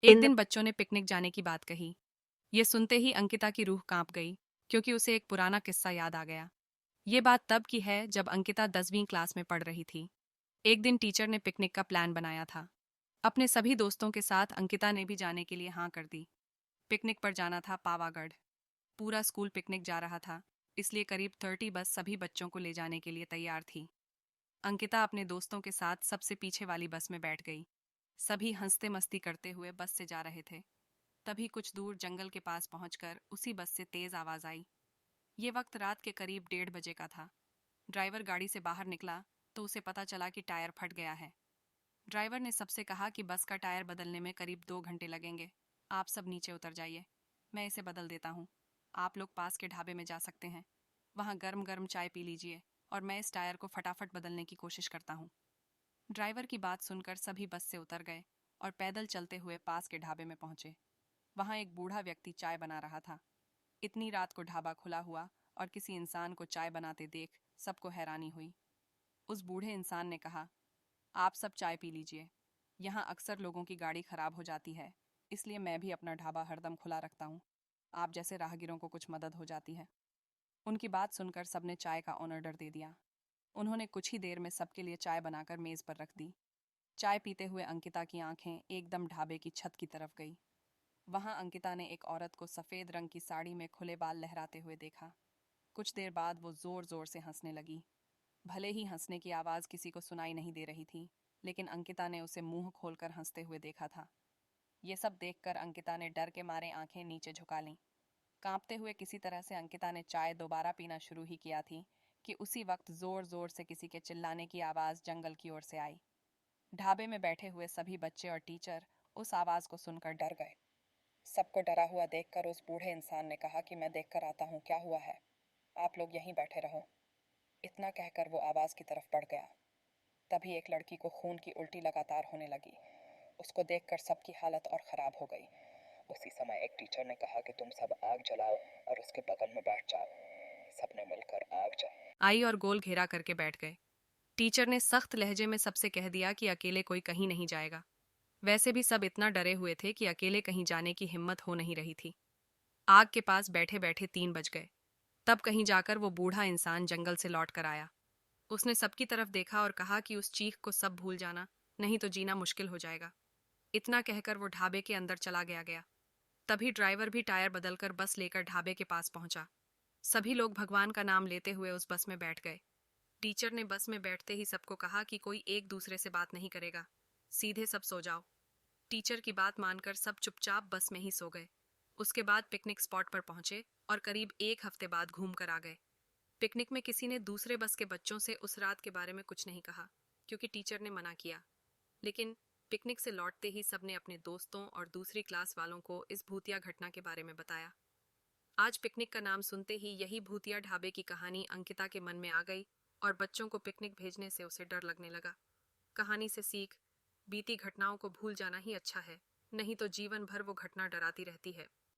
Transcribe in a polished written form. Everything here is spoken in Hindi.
एक दिन बच्चों ने पिकनिक जाने की बात कही। ये सुनते ही अंकिता की रूह कांप गई, क्योंकि उसे एक पुराना किस्सा याद आ गया। ये बात तब की है जब अंकिता 10वीं क्लास में पढ़ रही थी। एक दिन टीचर ने पिकनिक का प्लान बनाया था। अपने सभी दोस्तों के साथ अंकिता ने भी जाने के लिए हाँ कर दी। पिकनिक पर जाना था पावागढ़। पूरा स्कूल पिकनिक जा रहा था, इसलिए करीब 30 बस सभी बच्चों को ले जाने के लिए तैयार थी। अंकिता अपने दोस्तों के साथ सबसे पीछे वाली बस में बैठ गई। सभी हंसते मस्ती करते हुए बस से जा रहे थे। तभी कुछ दूर जंगल के पास पहुंचकर उसी बस से तेज आवाज आई। ये वक्त रात के करीब 1:30 बजे का था। ड्राइवर गाड़ी से बाहर निकला तो उसे पता चला कि टायर फट गया है। ड्राइवर ने सबसे कहा कि बस का टायर बदलने में करीब 2 घंटे लगेंगे। आप सब नीचे उतर जाइए, मैं इसे बदल देता हूँ। आप लोग पास के ढाबे में जा सकते हैं, वहाँ गर्म गर्म चाय पी लीजिए और मैं इस टायर को फटाफट बदलने की कोशिश करता हूँ। ड्राइवर की बात सुनकर सभी बस से उतर गए और पैदल चलते हुए पास के ढाबे में पहुंचे। वहां एक बूढ़ा व्यक्ति चाय बना रहा था। इतनी रात को ढाबा खुला हुआ और किसी इंसान को चाय बनाते देख सबको हैरानी हुई। उस बूढ़े इंसान ने कहा, आप सब चाय पी लीजिए, यहाँ अक्सर लोगों की गाड़ी खराब हो जाती है, इसलिए मैं भी अपना ढाबा हरदम खुला रखता हूँ। आप जैसे राहगीरों को कुछ मदद हो जाती है। उनकी बात सुनकर सबने चाय का ऑर्डर दे दिया। उन्होंने कुछ ही देर में सबके लिए चाय बनाकर मेज पर रख दी। चाय पीते हुए अंकिता की आंखें एकदम ढाबे की छत की तरफ गई। वहां अंकिता ने एक औरत को सफेद रंग की साड़ी में खुले बाल लहराते हुए देखा। कुछ देर बाद वो जोर जोर से हंसने लगी। भले ही हंसने की आवाज किसी को सुनाई नहीं दे रही थी, लेकिन अंकिता ने उसे मुंह खोलकर हंसते हुए देखा था। ये सब देखकर अंकिता ने डर के मारे आंखें नीचे झुका लीं। कांपते हुए किसी तरह से अंकिता ने चाय दोबारा पीना शुरू ही किया थी कि उसी वक्त जोर जोर से किसी के चिल्लाने की आवाज जंगल की ओर से आई। ढाबे में बैठे हुए सभी बच्चे और टीचर उस आवाज को सुनकर डर गए। सबको डरा हुआ देखकर उस बूढ़े इंसान ने कहा कि मैं देखकर आता हूँ क्या हुआ है, आप लोग यहीं बैठे रहो। इतना कहकर वो आवाज की तरफ बढ़ गया। तभी एक लड़की को खून की उल्टी लगातार होने लगी। उसको देखकर सबकी हालत और खराब हो गई। उसी समय एक टीचर ने कहा कि तुम सब आग जलाओ और उसके बगल में बैठ जाओ। सबने मिलकर आग जलाई आई और गोल घेरा करके बैठ गए। टीचर ने सख्त लहजे में सबसे कह दिया कि अकेले कोई कहीं नहीं जाएगा। वैसे भी सब इतना डरे हुए थे कि अकेले कहीं जाने की हिम्मत हो नहीं रही थी। आग के पास बैठे बैठे 3 बज गए। तब कहीं जाकर वो बूढ़ा इंसान जंगल से लौट कर आया। उसने सबकी तरफ देखा और कहा कि उस चीख को सब भूल जाना, नहीं तो जीना मुश्किल हो जाएगा। इतना कहकर वो ढाबे के अंदर चला गया। तभी ड्राइवर भी टायर बदलकर बस लेकर ढाबे के पास पहुंचा। सभी लोग भगवान का नाम लेते हुए उस बस में बैठ गए। टीचर ने बस में बैठते ही सबको कहा कि कोई एक दूसरे से बात नहीं करेगा, सीधे सब सो जाओ। टीचर की बात मानकर सब चुपचाप बस में ही सो गए। उसके बाद पिकनिक स्पॉट पर पहुंचे और करीब 1 हफ्ते बाद घूम कर आ गए। पिकनिक में किसी ने दूसरे बस के बच्चों से उस रात के बारे में कुछ नहीं कहा, क्योंकि टीचर ने मना किया। लेकिन पिकनिक से लौटते ही सबने अपने दोस्तों और दूसरी क्लास वालों को इस भूतिया घटना के बारे में बताया। आज पिकनिक का नाम सुनते ही यही भूतिया ढाबे की कहानी अंकिता के मन में आ गई और बच्चों को पिकनिक भेजने से उसे डर लगने लगा। कहानी से सीख, बीती घटनाओं को भूल जाना ही अच्छा है, नहीं तो जीवन भर वो घटना डराती रहती है।